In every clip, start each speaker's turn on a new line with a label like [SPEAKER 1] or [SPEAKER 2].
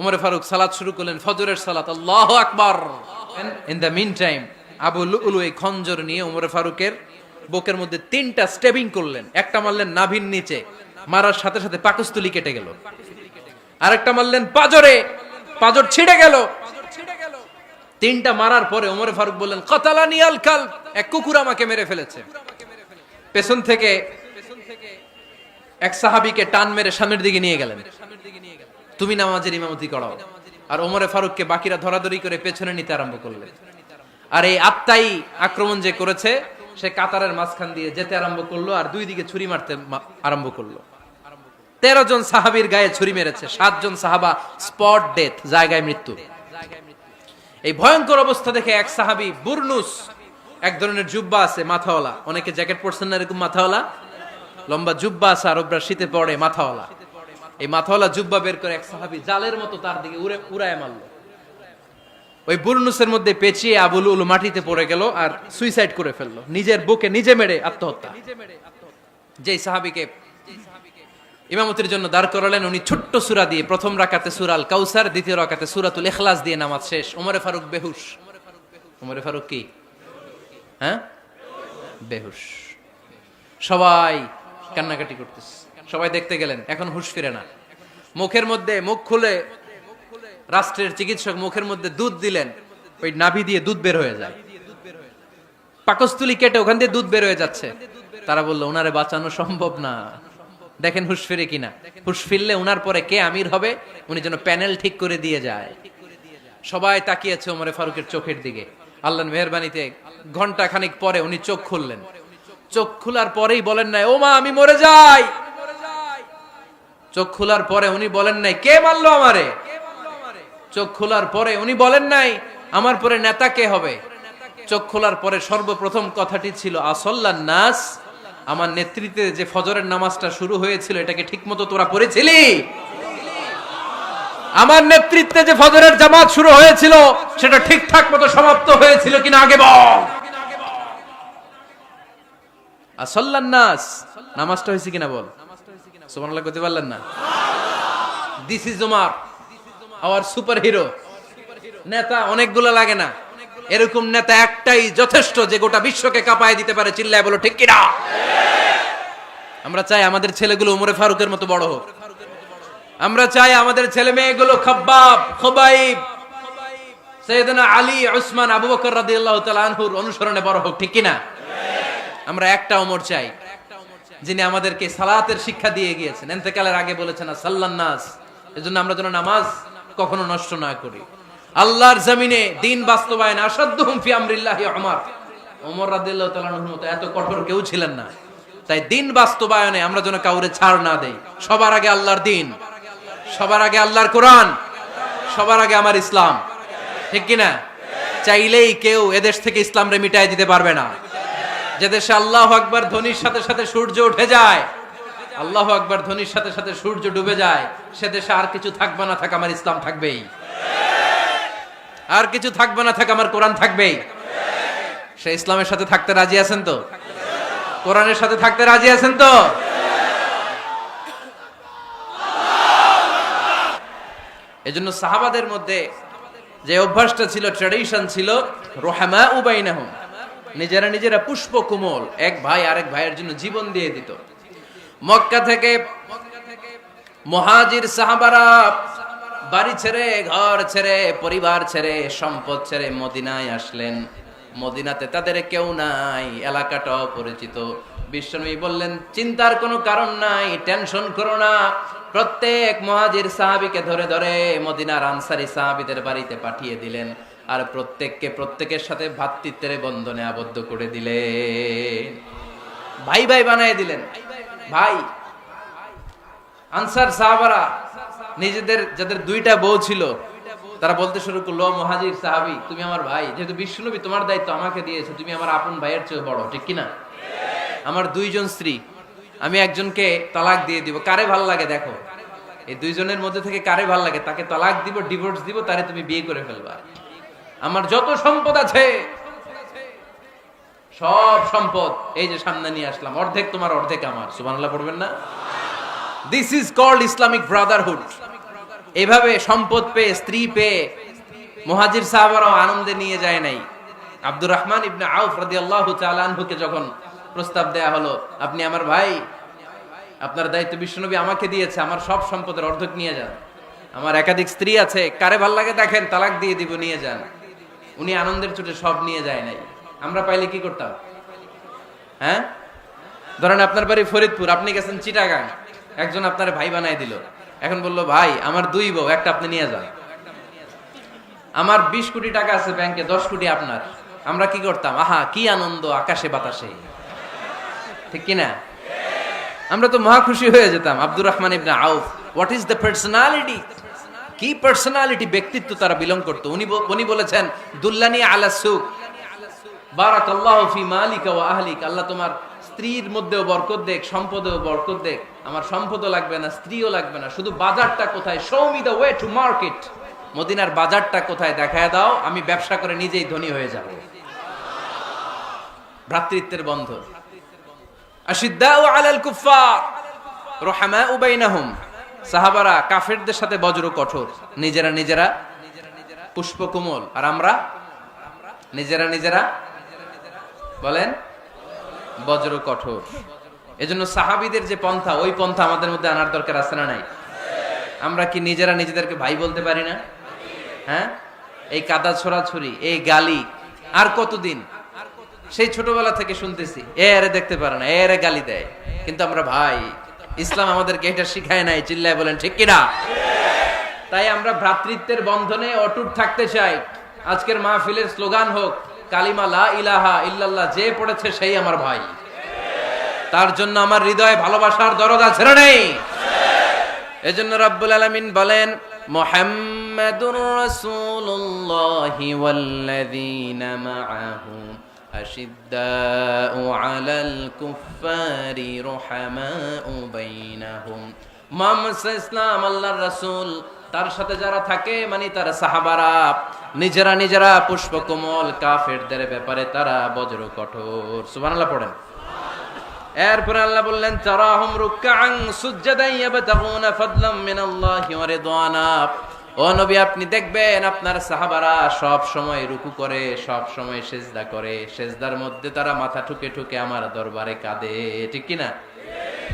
[SPEAKER 1] ওমর ফারুক সালাত শুরু করলেন, ফজরের সালাত, আল্লাহু আকবার। In the meantime Abu Lulu এই খঞ্জর নিয়ে ওমর ফারুকের বুকের মধ্যে 3টা স্টেবিং করলেন। একটা মারলেন নাভির নিচে, মারার সাথে সাথে পাকস্থলী কেটে গেল। আরেকটা মারলেন পাজরে, পাজর ছিঁড়ে গেল। 3টা মারার পরে ওমর ফারুক বললেন, কাতালানি আল কালব, এক কুকুর আমাকে মেরে ফেলেছে। পেছন থেকে এক সাহাবীকে টান মেরে সামনের দিকে নিয়ে গেলেন, তুমি নামাজের ইমামতি করাও। আর ওমর ফারুককে বাকিরা ধরাধরি করে পেছনে নিতে আরম্ভ করলেন। আর এই আত্মাই আক্রমণ যে করেছে, সে কাতারের মাঝখান দিয়ে যেতে আরম্ভ করলো আর 2 দিকে ছুরি মারতে আরম্ভ করলো। 13 জন সাহাবীর গায়ে ছুরি মেরেছে, 7 জন সাহাবা স্পট ডেথ, জায়গায় মৃত্যু। এই ভয়ঙ্কর অবস্থা দেখে এক সাহাবী বুরনুস, এক ধরনের জুব্বা আছে মাথাওয়ালা, অনেকে জ্যাকেট পরছেন না এরকম মাথাওয়ালা, লম্বা জুব্বা আছে আরবরা শীতে পড়ে মাথাওয়ালা, এই মাথাওয়ালা জুব্বা বের করে এক সাহাবী জালের মতো তার দিকে উড়ায় মারলো। ওই বুরনুসের মধ্যে পেঁচিয়ে আবু লুলু মাটিতে পড়ে গেল আর সুইসাইড করে ফেললো, নিজের বুকে নিজে মেরে আত্মহত্যা। যেই সাহাবীকে ইমামতির জন্য দাঁড় করালেন, উনি ছোট্ট সূরা দিয়ে প্রথম রাকাতে সূরা আল কাউসার, দ্বিতীয় রাকাতে সূরাতুল ইখলাস দিয়ে নামাজ শেষ। ওমর ফারুক বেহুশ। ওমর ফারুক কি? হ্যাঁ, বেহুশ। সবাই কান্নাকাটি করতেছে, সবাই দেখতে গেলেন, এখন হুঁশ ফিরে না। মুখের মধ্যে মুখ খুলে রাষ্ট্রের চিকিৎসক মুখের মধ্যে দুধ দিলেন, ওই নাভি দিয়ে দুধ বের হয়ে যায়, পাকস্থলী কেটে ওখান দিয়ে দুধ বের হয়ে যাচ্ছে। তারা বলল, ওনারে বাঁচানো সম্ভব না, দেখেন হুঁশ ফিরে কিনা। হুঁশ ফিরলে উনার পরে কে আমির হবে, উনি যেন প্যানেল ঠিক করে দিয়ে যায়। সবাই তাকিয়েছে ওমর ফারুকের চোখের দিকে। আল্লাহর মেহেরবানিতে ঘন্টা খানিক পরে উনি চোখ খুললেন। চোখ খোলার পরেই বলেন নাই, ও মা আমি মরে যাই। চোখ খোলার পরে উনি বলেন নাই, কে মারলো আমারে। চোখ খোলার পরে উনি বলেন নাই, আমার পরে নেতা কে হবে। চোখ খোলার পরে সর্বপ্রথম কথাটি ছিল, আসল্লান নাস, আমার নেতৃত্বে যে ফজরের নামাজটা শুরু হয়েছিল এটাকে ঠিকমতো তোরা পড়েছিলি? আমার নেতৃত্বে যে ফজরের জামাত শুরু হয়েছিল সেটা ঠিকঠাক মতো সমাপ্ত হয়েছিল কিনা আগে বল। আসল্লান নাস, নামাজটা হয়েছে কিনা বল। সুবহানাল্লাহ করতে পারলেন না? This is Omar, hour super hero. নেতা অনেকগুলো লাগে না, এরকম নেতা একটাই যথেষ্ট যে গোটা বিশ্বকে কাঁপায় দিতে পারে। চিল্লায় বলো ঠিক কিনা? আমরা চাই আমাদের ছেলেগুলো ওমর ফারুকের মতো বড় হোক। আমরা চাই আমাদের ছেলে মেয়েগুলো খাব্বাব, খুবাইব, সাইয়েদনা আলী, উসমান, আবু বকর রাদিয়াল্লাহু তাআলা আনহুর অনুসরণে বড় হোক, ঠিক কিনা? আমরা একটা ওমর চাই যিনি আমাদেরকে সালাতের শিক্ষা দিয়ে গিয়েছেন, ইন্তেকালের আগে বলেছেন সাল্লান নাস। এজন্য আমরা যেন নামাজ কখনো নষ্ট না করি। আল্লাহর জমিনে দিন বাস্তবায়ন আসাদুহুম ফি আমরিল্লাহি ওমর। ওমর রাদিয়াল্লাহু তাআলা আনহুর মতো এত কঠোর কেউ ছিলেন না। তাই দিন বাস্তবায়নে আমরা যেন কাউরে ছাড় না দেই। সবার আগে আল্লাহর দিন, সবার আগে আল্লাহর কোরআন, সবার আগে আমার ইসলাম, ঠিক কিনা? চাইলেই কেউ এদেশ থেকে ইসলামরে মিটাই দিতে পারবে না। যে দেশে আল্লাহু আকবার ধ্বনির সাথে সাথে সূর্য উঠে যায়, আল্লাহু আকবার ধ্বনির সাথে সাথে সূর্য ডুবে যায়, সে দেশে আর কিছু থাকবে না থাক আমার ইসলাম থাকবেই, আর কিছু থাকবে না থাক আমার কোরআন থাকবেই। সে ইসলামের সাথে থাকতে রাজি আছেন তো? কোরআনের সাথে থাকতে রাজি আছেন তো? এজন্য সাহাবাদের মধ্যে যে অভ্যাসটা ছিল, ট্র্যাডিশন ছিল, রুহামা বাইনাহুম, নিজেরা নিজেরা পুষ্প কোমল, এক ভাই আরেক ভাইয়ের জন্য জীবন দিয়ে দিত। মক্কা থেকে মুহাজির সাহাবারা বাড়ি ছেড়ে, ঘর ছেড়ে, পরিবার ছেড়ে, সম্পদ ছেড়ে মদিনায় আসলেন। মদিনাতে তাদের কেউ নাই, এলাকাটা অপরিচিত। বিশ্বনবী বললেন, চিন্তার কোনো কারণ নাই, টেনশন করো না। প্রত্যেক মুহাজির সাহাবীকে ধরে ধরে মদিনার আনসারী সাহাবীদের বাড়িতে পাঠিয়ে দিলেন, আর প্রত্যেককে প্রত্যেকের সাথে ভ্রাতৃত্বের বন্ধনে আবদ্ধ করে দিলেন, ভাই ভাই বানিয়ে দিলেন। ভাই আনসার সাহাবারা নিজেদের যাদের 2টা বউ ছিল, তারা বলতে শুরু করলো, মুহাজির সাহাবী তুমি আমার ভাই, যেহেতু বিশ্বনবী তোমার দায়িত্ব আমাকে দিয়েছে, তুমি আমার আপন ভাইয়ের চেয়ে বড়, ঠিক কিনা? আমার 2 জন স্ত্রী, আমি একজনকে তালাক দিয়ে দিব, কারে ভালো লাগে দেখো, এই 2 জনের মধ্যে থেকে কারে ভালো লাগে তাকে তালাক দিব, ডিভোর্স দিব, তারে তুমি বিয়ে করে ফেলবা। আমার যত সম্পদ আছে সব সম্পদ এই যে সামনে নিয়ে আসলাম, অর্ধেক তোমার অর্ধেক আমার। সুবহানাল্লাহ পড়বেন না? This is called Islamic brotherhood. এভাবে সম্পদ পেয়ে, স্ত্রী পেয়ে মুহাজির সাহাবারাও আনন্দে নিয়ে যায় নাই। আব্দুর রহমান ইবনে আউফ রাদিয়াল্লাহু তাআলা আনহুকে যখন প্রস্তাব দেয়া হলো, আপনি আমার ভাই, আপনার দায়িত্ব বিশ্বনবী আমাকে দিয়েছে, আমার সব সম্পদের অর্ধেক নিয়ে যান, আমার একাধিক স্ত্রী আছে, কারে ভাল লাগে দেখেন, তালাক দিয়ে দিব, নিয়ে যান। উনি আনন্দের চোটে সব নিয়ে যায় নাই। আমরা পাইলে কি করতাম? হ্যাঁ, ধরেন আপনার বাড়ি ফরিদপুর, আপনি গেছেন চিটাগাং, একজন আপনার ভাই বানাই দিল, এখন বললো ভাই আমার 2 বউ, একটা আপনি নিয়ে যান। আমার 20 কোটি টাকা আছে ব্যাংকে, 10 কোটি আপনার। আমরা কি করতাম? আহা কি আনন্দ, আকাশে বাতাসে, ঠিক কিনা? আমরা তো মহা খুশি হয়ে যেতাম। আব্দুর রহমান ইবনে আউফ, হোয়াট ইজ দ্য পার্সোনালিটি, কি পার্সোনালিটি, ব্যক্তিত্ব তারা বিলং করতো। উনি বলেছেন, দুল্লানি আলা সুক বারাকাল্লাহু ফি মালিকা ওয়া আহলিক, আল্লাহ তোমার স্ত্রীর মধ্যেও বরকত দেখ, সম্পদেও বরকত দেখ। আমার সম্পদও লাগবে না, স্ত্রীও লাগবে না, শুধু বাজারটা কোথায়, show me the way to market, মদিনার বাজারটা কোথায় দেখায় দাও, আমি ব্যবসা করে নিজেই ধনী হয়ে যাব। ভ্রাতৃত্বের বন্ধন। আশিদ্দাউ আলাল কুফার রুহামাউ বাইনাহুম, সাহাবারা কাফেরদের সাথে বজ্র কঠোর, নিজেরা পুষ্পকোমল, আর আমরা নিজেরা বলেন বজ্র কঠোর। এজন্য সাহাবীদের যে পন্থা, ওই পন্থা আমাদের মধ্যে আনার দরকার আছে না নাই? আমরা কি নিজেরা নিজেদেরকে ভাই বলতে পারি না? হ্যাঁ, এই কাদা ছোড়াছুরি, এই গালি আর কতদিন? সেই ছোটবেলা থেকে শুনতেছি, এরে দেখতে পারে না, এরে গালি দেয়, কিন্তু আমরা ভাই। ইসলাম আমাদেরকে এটা শিখায় নাই, চিল্লায় বলেন ঠিক কিনা? তাই আমরা ভ্রাতৃত্বের বন্ধনে অটুট থাকতে চাই। আজকের মাহফিলের স্লোগান হোক, কালিমা লা ইলাহা ইল্লাল্লাহ, যে পড়েছে সেই আমার ভাই। তার জন্য আমার হৃদয়ে ভালোবাসার দরদ আছে না নেই? এজন্য রাব্বুল আলামিন বলেন, মুহাম্মাদুর রাসূলুল্লাহি ওয়াল্লাযীনা মাআহু আশিদ্দাউ আলাল কুফফারি রুহামাউ বাইনাহুম। মুহাম্মদ সাল্লাল্লাহু আলাইহি ওয়াসাল্লাম আল্লাহর রাসূল, তার সাথে যারা থাকে মানে তারা সাহাবারা, নিজেরা পুষ্পকোমল, কাফেরদের ব্যাপারে তারা বজ্র কঠোর। সুবহানাল্লাহ পড়েন। এরপরে আল্লাহ বললেন, তারাহুম রুকআন সুজদান ইয়াবতাগুনা ফাদলাম মিনাল্লাহি ওয়া রিদওয়ানা। ও নবী, আপনি দেখবেন আপনার সাহাবারা সব সময় রুকু করে, সব সময় সিজদা করে, সিজদার মধ্যে তারা মাথা ঠুকে ঠুকে আমার দরবারে কাঁদে, ঠিক কি না?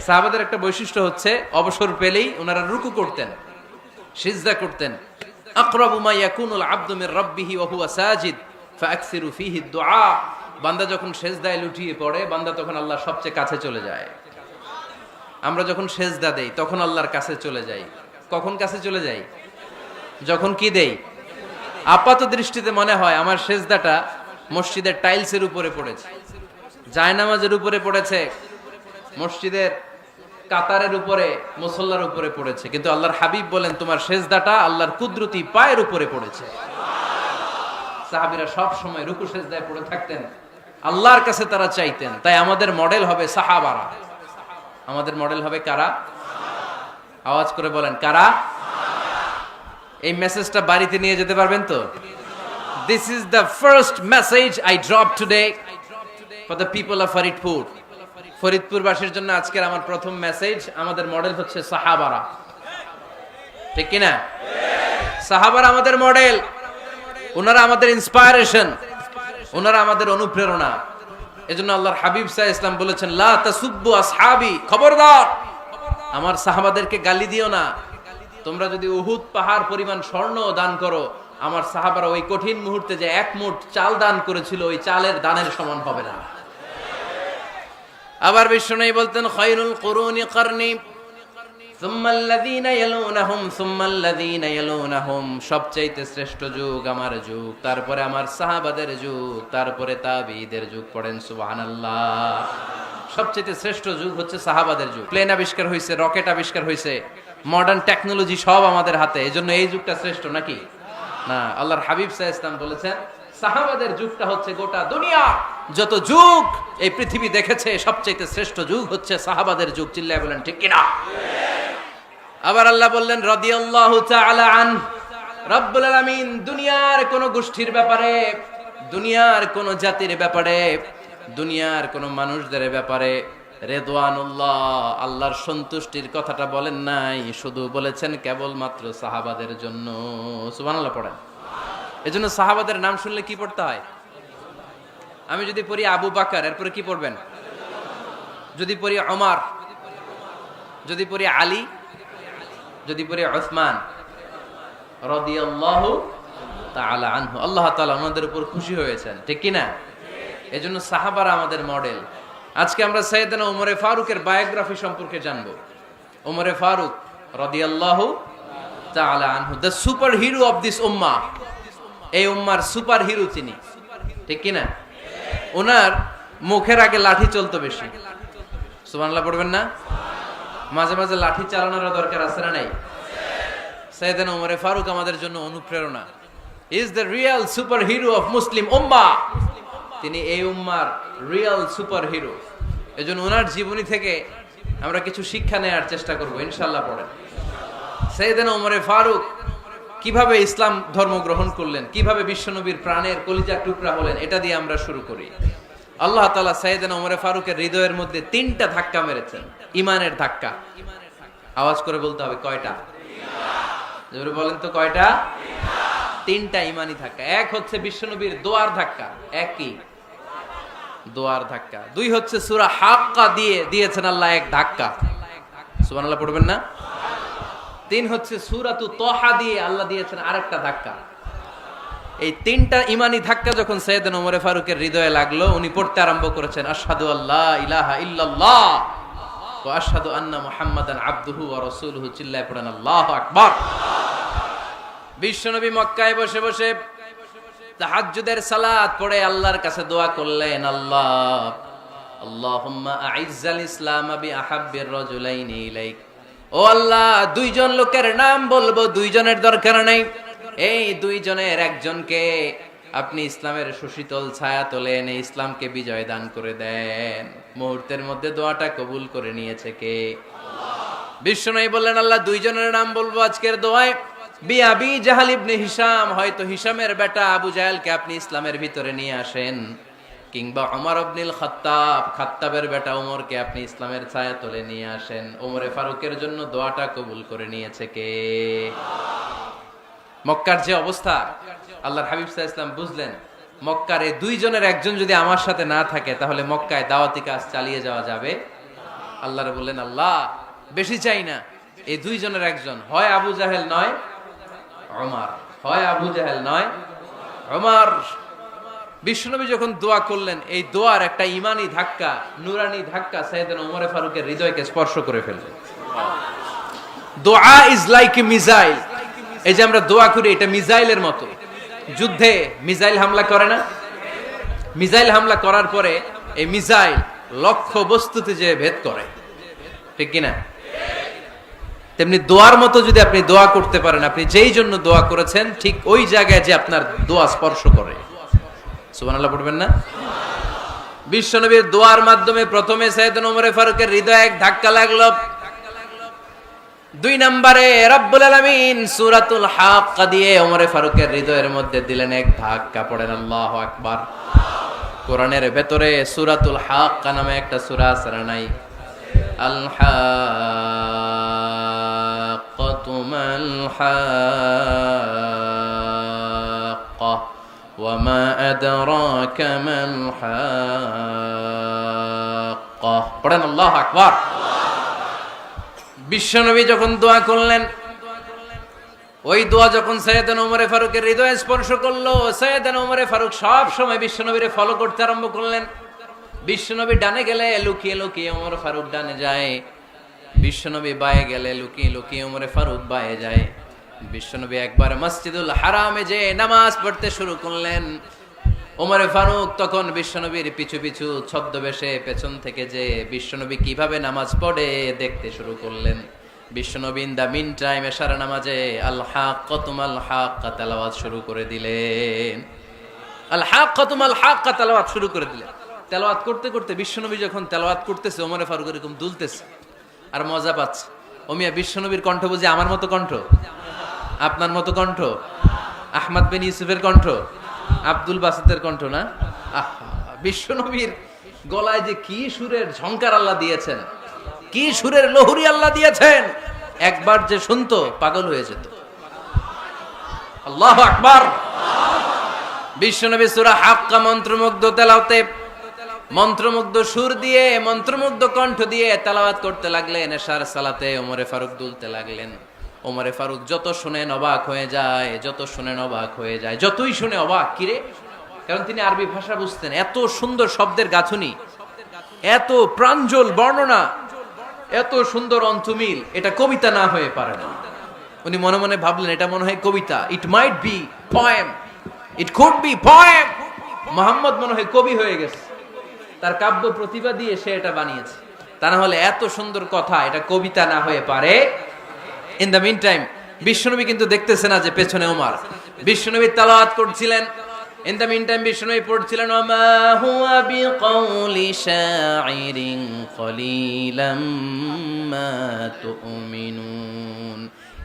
[SPEAKER 1] সাহাবাদের একটা বৈশিষ্ট্য হচ্ছে, অবসর পেলেই ওনারা রুকু করতেন, সিজদা করতেন। আকরাবু মা ইয়াকুনুল আবদু মির রাব্বিহি ওয়া হুয়া সাজিদ ফাআকসিরু ফীহি দুআ। বান্দা যখন সিজদায় লুটিয়ে পড়ে, বান্দা তখন আল্লাহর সবচেয়ে কাছে চলে যায়। আমরা যখন সিজদা দেই তখন আল্লাহর কাছে চলে যাই। কখন কাছে চলে যাই? যখন কি দেই? আপাত দৃষ্টিতে মনে হয় আমার সিজদাটা মসজিদের টাইলসের উপরে পড়েছে, জায়নামাজের উপরে পড়েছে, মসজিদের কাতারের উপরে, মুসল্লার উপরে পড়েছে, কিন্তু আল্লাহর হাবিব বলেন তোমার সিজদাটা আল্লাহর কুদরতি পায়ের উপরে পড়েছে। সাহাবীরা সব সময় রুকু সিজদায় পড়ে থাকতেন, আল্লাহর কাছে তারা চাইতেন। তাই আমাদের মডেল হবে সাহাবারা। আমাদের মডেল হবে কারা? আওয়াজ করে বলেন, কারা? এই মেসেজটা বাড়িতে নিয়ে যেতে পারবেন তো? This is the first message I dropped today for the people of Faridpur. ফরিদপুরবাসীর জন্য আজকের আমার প্রথম মেসেজ, আমাদের মডেল হচ্ছে সাহাবারা, ঠিক কিনা? সাহাবারা আমাদের মডেল, ওনারা আমাদের ইন্সপায়ারেশন, ওনারা আমাদের অনুপ্রেরণা। এজন্য আল্লাহর হাবিব সাল্লাল্লাহু আলাইহি ওয়াসাল্লাম বলেছেন, লা তাসুব্বু আসহাবি, খবরদার আমার সাহাবাদেরকে গালি দিও না। তোমরা যদি উহুদ পাহাড় পরিমাণ স্বর্ণ দান করো, আমার সাহাবারা ওই কঠিন মুহূর্তে যে 1 মুঠ চাল দান করেছিল, ওই চালের দানের সমান হবে না। আবার বিশ্বনবী বলতেন, খায়রুল কুরুনি করনি সুম্মাল্লাযীনা ইয়ালুনাহুম সুম্মাল্লাযীনা ইয়ালুনাহুম, সবচেয়ে শ্রেষ্ঠ যুগ আমার যুগ, তারপরে আমার সাহাবাদের যুগ, তারপরে তাবিঈদের যুগ। পড়েন সুবহানাল্লাহ। সবচেয়ে শ্রেষ্ঠ যুগ হচ্ছে সাহাবাদের যুগ। প্লেন আবিষ্কার হয়েছে, রকেট আবিষ্কার হয়েছে, মডার্ন টেকনোলজি সব আমাদের হাতে, এজন্য এই যুগটা শ্রেষ্ঠ নাকি? না, আল্লাহর হাবিব সাল্লাল্লাহু আলাইহি ওয়াসাল্লাম বলেছেন সাহাবাদের যুগটা হচ্ছে গোটা দুনিয়া যত যুগ এই পৃথিবী দেখেছে, সবচেয়ে শ্রেষ্ঠ যুগ হচ্ছে সাহাবাদের যুগ। চিল্লায় বলেন ঠিক কিনা? আবার আল্লাহ বললেন, রাদিয়াল্লাহু তাআলা আন, রব্বুল আলামিন দুনিয়ার কোন গোষ্ঠীর ব্যাপারে, দুনিয়ার কোন জাতির ব্যাপারে, দুনিয়ার কোন মানুষদের ব্যাপারে রেদওয়ানুল্লাহ, আল্লাহর সন্তুষ্টির কথাটা বলেন নাই, শুধু বলেছেন কেবলমাত্র সাহাবাদের জন্য। সুবহানাল্লাহ পড়েন। এজন্য সাহাবাদের নাম শুনলে কি পড়তে হয়? আমি যদি পড়ি আবু বাকার, এরপরে কি পড়বেন? যদি পড়ি ওমর, যদি পড়ি আলী, যদি পড়ি উসমান রাদিয়াল্লাহু তাআলা আনহু, আল্লাহ তাআলা ওনাদের উপর খুশি হয়েছেন, ঠিক কি না? এজন্য সাহাবারা আমাদের মডেল। আজকে আমরা সাইয়েদনা ওমরে ফারুকের বায়োগ্রাফি সম্পর্কে জানবো। ওমরে ফারুক রাদিয়াল্লাহু তাআলা আনহু, the superhero of this উম্মাহ। এই উম্মার সুপার হিরো তিনি, ঠিক কি না? ওনার মুখের আগে লাঠি চলতো বেশি। সুবহানাল্লাহ পড়বেন না? মাঝে মাঝে লাঠি চালানোর দরকার আছে না নাই? সাইয়েদনা ওমরে ফারুক আমাদের জন্য অনুপ্রেরণা। Is the real superhero of Muslim উম্মাহ। তিনি এই উম্মার রিয়েল সুপার হিরো। এজন্য ওনার জীবনী থেকে আমরা কিছু শিক্ষা নেওয়ার চেষ্টা করব ইনশাআল্লাহ। পড়েন সাইয়েদনা ওমরে ফারুক কিভাবে ইসলাম ধর্ম গ্রহণ করলেন, কিভাবে বিশ্বনবীর প্রাণের কলিজার টুকরা হলেন, এটা দিয়ে আমরা শুরু করি। আল্লাহ তাআলা সাইয়েদনা ওমরে ফারুকের হৃদয়ের মধ্যে 3টা ধাক্কা মেরেছেন, ইমানের ধাক্কা। আওয়াজ করে বলতে হবে কয়টা? জোরে বলেন তো কয়টা? 3টা ইমানি ধাক্কা। এক হচ্ছে বিশ্বনবীর দোয়ার ধাক্কা, এক কি? দোয়ার ধাক্কা। 2 হচ্ছে সূরা হাক্কা দিয়ে দিয়েছেন আল্লাহ এক ধাক্কা, সুবহানাল্লাহ পড়বেন না? 3 হচ্ছে সূরাতু তাহা দিয়ে আল্লাহ দিয়েছেন আরেকটা ধাক্কা। এই 3টা ইমানি ধাক্কা যখন সাইয়েদনা ওমরে ফারুকের হৃদয়ে লাগলো, উনি পড়তে আরম্ভ করেছেন আশহাদু আল্লা ইলাহা ইল্লাল্লাহ ওয়া আশহাদু আন্না মুহাম্মাদান আবদুহু ওয়া রাসূলুহু। চিল্লায়ে পড়েন আল্লাহু আকবার। বিশ্বনবী মক্কায় বসে বসে তাহাজ্জুদের সালাত পড়ে আল্লাহর কাছে দোয়া করলেন, আল্লাহ আল্লাহুম্মা আইজ্জাল ইসলাম বিআহাব্বির রাজুলাইনি ইলাইক। ও আল্লাহ, 2 জন লোকের নাম বলবো, 2 জনের দরকার নাই। এই 2 জনের একজনকে আপনি ইসলামের সুশীতল ছায়া তলে এনে ইসলামকে বিজয় দান করে দেন। মুহূর্তের মধ্যে দোয়াটা কবুল করে নিয়েছে কে? বিশ্বনবী বললেন, আল্লাহ 2 জনের নাম বলবো আজকের দোয়ায়। আবি জাহাল ইবনে হিশাম, হয়তো হিশামের বেটা আবু জাহেলকে আপনি ইসলামের ভিতরে নিয়ে আসেন, কিংবা ওমর ইবনুল খাত্তাব, খাত্তাবের বেটা ওমরকে আপনি ইসলামের ছায়া তলে নিয়ে আসেন। ওমরে ফারুকের জন্য দোয়াটা কবুল করে নিয়েছে কে? মক্কার যে অবস্থা, আল্লাহর হাবিব সাল্লাল্লাহু আলাইহি ওয়াসাল্লাম বুঝলেন মক্কার এই 2 জনের একজন যদি আমার সাথে না থাকে তাহলে মক্কায় দাওয়াতি কাজ চালিয়ে যাওয়া যাবে। আল্লাহর বললেন, আল্লাহ বেশি চাই না, এই 2 জনের একজন, হয় আবু জাহেল নয় ওমর, হয় আবু জাহেল নয় ওমর। বিশ্বনবী যখন দোয়া করলেন, এই দোয়ার একটা ইমানি ধাক্কা, নুরানি ধাক্কা সাইয়েদনা ওমরে ফারুকের হৃদয়কে স্পর্শ করে ফেলল। দোয়া ইজ লাইক এ মিসাইল। এই যে আমরা দোয়া করি, এটা মিসাইলের মতো। যুদ্ধে মিসাইল হামলা করে না? মিসাইল হামলা করার পরে এই মিসাইল লক্ষ্য বস্তুতে যে ভেদ করে, ঠিক কিনা? তেমনি দোয়ার মতো যদি আপনি দোয়া করতে পারেন, আপনি যেই জন্য দোয়া করেছেন ঠিক ওই জায়গায় যে আপনার দোয়া স্পর্শ করে। সুবহানাল্লাহ পড়বেন না? বিশ্বনবীর দোয়ার মাধ্যমে প্রথমে সাইয়েদনা ওমরে ফারুকের হৃদয়ে এক ধাক্কা লাগলো। 2 নম্বরে রব্বুল আলামিন সূরাতুল হাক্কা দিয়ে ওমরে ফারুকের হৃদয়ের মধ্যে দিলেন এক ধাক্কা। পড়েন আল্লাহু আকবার। কোরআনের ভেতরে সূরাতুল হাক্কা নামে একটা সূরা আছে না নাই? আল হাক্কাতু মাল হাক্কা ওয়া মা আদরাকা মাল হাক্কা। পড়েন আল্লাহু আকবার। বিশ্বনবী যখন দোয়া করলেন, ওই দোয়া যখন সাইয়েদনা ওমরে ফারুকের হৃদয়ে স্পর্শ করলো, সাইয়েদনা ওমরে ফারুক সব সময় বিশ্বনবীরে ফলো করতে আরম্ভ করলেন। বিশ্বনবী ডানে গেলে লুকিয়ে লুকিয়ে ওমর ফারুক ডানে যায়, বিশ্বনবী বায়ে গেলে লুকিয়ে লুকিয়ে ওমরে ফারুক বায়ে যায়। বিশ্বনবী একবার মসজিদুল হারামে যে নামাজ পড়তে শুরু করলেন, ওমরে ফারুক তখন বিশ্বনবীর পিছু পিছু ছদ্মবেশে পেছন থেকে যে বিশ্বনবী কিভাবে নামাজ পড়ে দেখতে শুরু করলেন। বিশ্বনবী ইন দা মিন টাইম এশার নামাজে আল হাক্কাতু মাল হাক্কা তেলাওয়াত শুরু করে দিলেন। আল হাক্কাতু মাল হাক্কা তেলাওয়াত শুরু করে দিলেন। তেলাওয়াত করতে করতে বিশ্বনবী যখন তেলাওয়াত করতেছে, ওমরে ফারুক এরকম দুলতেছে আর মজা পাচ্ছে। ও মিয়া, বিশ্বনবীর কণ্ঠ বুঝি আমার মতো কণ্ঠ, আপনার মতো কণ্ঠ, আহমদ বিন ইউসুফের কণ্ঠ, আব্দুল বাসিতের কণ্ঠ না? বিশ্বনবীর গলায় যে কি সুরের ঝংকার আল্লাহ দিয়েছেন, কি সুরের লহরি আল্লাহ দিয়েছেন, একবার যে শুনতো পাগল হয়ে যেত। আল্লাহু আকবার। বিশ্বনবী সূরা হাক্কা মন্ত্রমুগ্ধ তেলাওয়াতে, মন্ত্রমুগ্ধ সুর দিয়ে, মন্ত্রমুগ্ধ কণ্ঠ দিয়ে তেলাওয়াত করতে লাগলেন। এশার সালাতে ওমরে ফারুক দুলতে লাগলেন। ওমরে ফারুক যত শুনেন অবাক হয়ে যায়, যত শুনেন অবাক হয়ে যায়, যতই শুনে অবাক। কিরে, কারণ তিনি আরবি ভাষা বুঝতেন। এত সুন্দর শব্দের গাঁথুনি, এত প্রাঞ্জল বর্ণনা, এত সুন্দর অন্তমিল, এটা কবিতা না হয়ে পারে না। উনি মনে মনে ভাবলেন এটা মনে হয় কবিতা, it might be poem, it could be poem. Muhammad মনে হয় কবি হয়ে গেছে, তার কাব্য প্রতিভা দিয়ে সে এটা বানিয়েছে। তা না হলে এত সুন্দর কথা, এটা কবিতা না হয়ে পারে। ইন দ্য মিন টাইম বিশ্বনবী কিন্তু দেখতেছে না যে পেছনে ওমর। বিশ্বনবী তেলাওয়াত করছিলেন, ইন দ্য মিন টাইম বিশ্বনবী পড়ছিলেন ওমা হুয়া বিকাউলি শাইরিন কলিলাম মা তুমিনুন।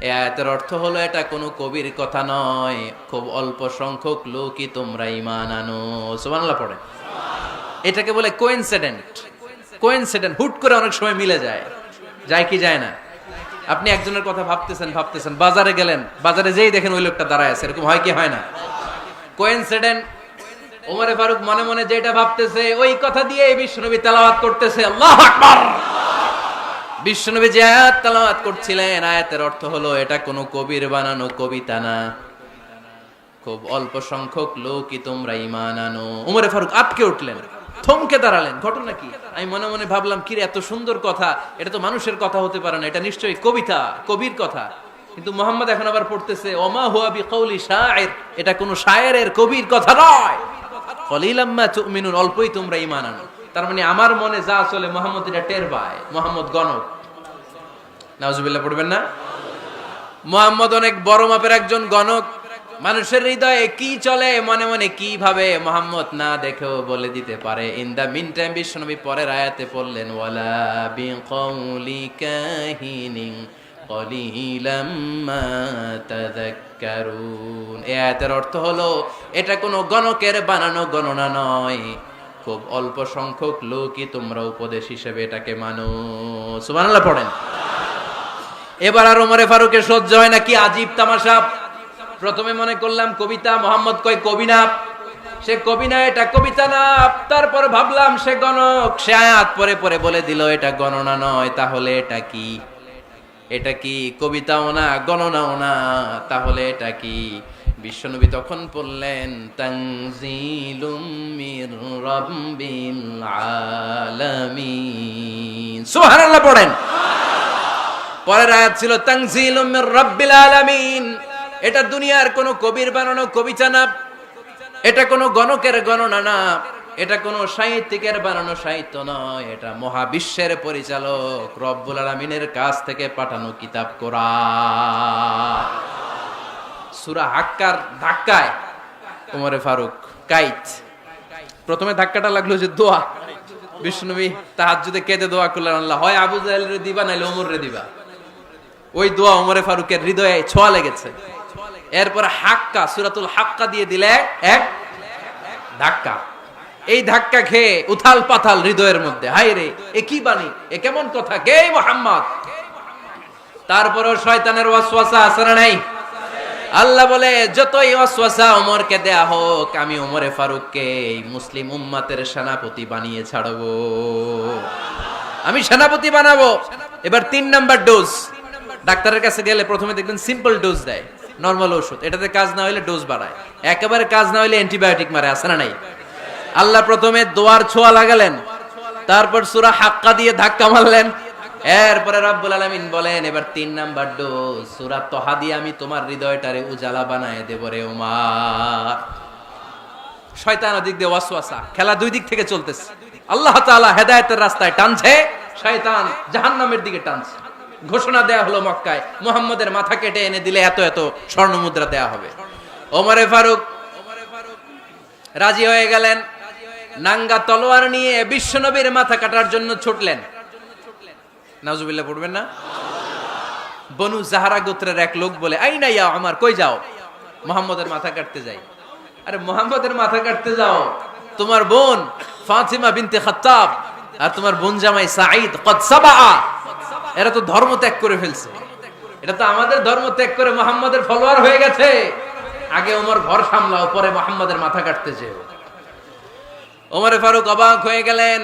[SPEAKER 1] এই আয়াতের অর্থ হলো এটা কোনো কবির কথা নয়, খুব অল্প সংখ্যক লোকই তোমরা ঈমান আনো। সুবহানাল্লাহ পড়ে। এটাকে বলে কোইন্সিডেন্ট। কোইন্সিডেন্ট, হুট করে অনেক সময় মিলে যায়, যায় কি যায় না? আপনি একজনের কথা ভাবতেছেন, বাজারে গেলেন, বাজারে যেই দেখেন ওই লোকটা দাঁড়ায় আছে, এরকম হয় কি হয় না? কোইন্সিডেন্ট। ওমরে ফারুক মনে মনে যেটা ভাবতেছে ওই কথা দিয়ে বিশ্বনবী তেলাওয়াত করতেছে। আল্লাহু আকবার। বিশ্বনবী যে আয়াত তেলাওয়াত করছিলেন, আয়াতের অর্থ হলো এটা কোনো কবির বানানো কবিতা না, খুব অল্প সংখ্যক লোকই তোমরা ঈমান আনো। ওমরে ফারুক আটকে উঠলেন, থমকে দাঁড়ালেন। ঘটনা কি? আমি মনে মনে ভাবলাম, কি রে, এত সুন্দর কথা, এটা তো মানুষের কথা হতে পারে না, এটা নিশ্চয়ই কবিতা, কবির কথা। কিন্তু মুহাম্মদ এখন আবার পড়তেছে ওমা হুয়া বিকাউলি শাইর, এটা কোনো শায়েরের, কবির কথা নয়। কলিলাম মা তুমিনুন, অল্পই তোমরা ঈমান আনো। তার মানে আমার মনে যা চলে মুহাম্মদ এটা টের পায়। মুহাম্মদ গণক। নাউজুবিল্লাহ পড়বেন না? মুহাম্মদ অনেক বড় মাপের একজন গণক। মানুষের হৃদয়ে কি চলে, মনে মনে কি ভাবে, মুহাম্মদ না দেখেও বলে দিতে পারে। ইন দা মিন টাইম বিশ্বনবী পরের আয়াতে পড়লেন ওয়ালা বিকাউলি কাহিনিন কলিলাম মা তাযাক্কারুন। এই আয়াতের অর্থ হলো এটা কোনো গণকের বানানো গণনা নয়, খুব অল্প সংখ্যক লোকই তোমরা উপদেশ হিসেবে এটাকে মানো। সুবহানাল্লাহ পড়েন। এবার আর ওমরে ফারুকের সহ্য হয় না, কি আজীব তামাশা। প্রথমে মনে করলাম কবিতা, মোহাম্মদ কয় কবি না, সে কবি না, এটা কবিতা না। তারপর ভাবলাম সে গণক, সে আয়াত পরে পরে বলে দিল এটা গণনা নয়, তাহলে এটা কি? এটা কি কবিতাও না, গণনাও না, তাহলে এটা কি? বিশ্বনবী তখন বললেন তানজিলুম মির রাব্বিল আলামিন। সুবহানাল্লাহ পড়েন। পরের আয়াত ছিল তানজিলুম মির রাব্বিল আলামিন। এটা দুনিয়ার কোনো কবির বানানো কবিতা না, এটা কোনো গণকের গণনা না, এটা কোনো সাহিত্যিকের বানানো সাহিত্য নয়, এটা মহাবিশ্বের পরিচালক রব্বুল আলামিনের কাছ থেকে পাঠানো কিতাব কোরআন। সূরা হাক্কার ধাক্কায় ওমরে ফারুক কাইত। প্রথমে ধাক্কাটা লাগলো যে দোয়া। বিশ্বনবী তাহাজ্জুদে কেঁদে দোয়া করলেন, আল্লাহ হয় আবু জাহেলের দিবা নাইলে ওমরের দিবা। ওই দোয়া ওমরে ফারুকের হৃদয়ে ছোঁয়া লেগেছে। এরপর হাক্কা, সূরাতুল হাক্কা দিয়ে দিলে এক ধাক্কা। এই ধাক্কা খেয়ে উথাল পাথাল হৃদয়ের মধ্যে, হায় রে, এ কি বাণী, এ কেমন কথা, কে মুহাম্মদ? তারপরও শয়তানের ওয়াসওয়াসা আছে না নাই? আল্লাহ বলে যতই ওয়াসওয়াসা ওমরকে দেয়া হোক, আমি ওমরে ফারুককে এই মুসলিম উম্মতের সেনাপতি বানিয়ে ছাড়বো, আমি সেনাপতি বানাবো। এবার 3 নাম্বার ডোজ। ডাক্তারের কাছে গেলে প্রথমে দেখবেন সিম্পল ডোজ দেয়, নরমাল ওষুধ, এটাতে কাজ না হইলে ডোজ বাড়ায়, একেবারে কাজ না হইলে অ্যান্টিবায়োটিক মারে, আছে না নাই? আল্লাহ প্রথমে দোয়ার ছোঁয়া লাগালেন, তারপর সূরা হাক্কা দিয়ে ধাক্কা মারলেন, এরপরে রব্বুল আলামিন বলেন এবার 3 নাম্বার ডোজ সূরা তহা দিয়ে আমি তোমার হৃদয়টারে উজালা বানায় দেব রে ওমর। শয়তান ওদিক দিয়ে ওয়াসওয়াসা, খেলা দুই দিক থেকে চলতেছে। আল্লাহ তাআলা হেদায়েতের রাস্তায় টানছে, শয়তান জাহান্নামের দিকে টানছে। ঘোষণা দেয়া হলো মক্কায়, মুহাম্মদের মাথা কেটে এনে দিলে এত এত স্বর্ণ মুদ্রা দেয়া হবে। ওমরে ফারুক রাজি হয়ে গেলেন, নাঙ্গা তলোয়ার নিয়ে বিশ্বনবীর মাথা কাটার জন্য ছুটলেন। নাউজুবিল্লাহ পড়বেন না? বনু জাহরা গোত্রের এক লোক বলে, আইনা ইয়া ওমর, কই যাও? মুহাম্মদের মাথা কাটতে যাই। আরে মুহাম্মদের মাথা কাটতে যাও, তোমার বোন ফাতিমা বিনতে খাত্তাব আর তোমার বোন জামাই সাঈদ কদ সাবা, এরা তো ধর্ম ত্যাগ করে ফেলছে। এটা তো আমাদের ধর্ম ত্যাগ করে মুহাম্মাদের ফলোয়ার হয়ে গেছে। আগে ওমর ঘর সামলাও, পরে মুহাম্মাদের মাথা কাটতে যেও। ওমর ফারুক অবাক হয়ে গেলেন।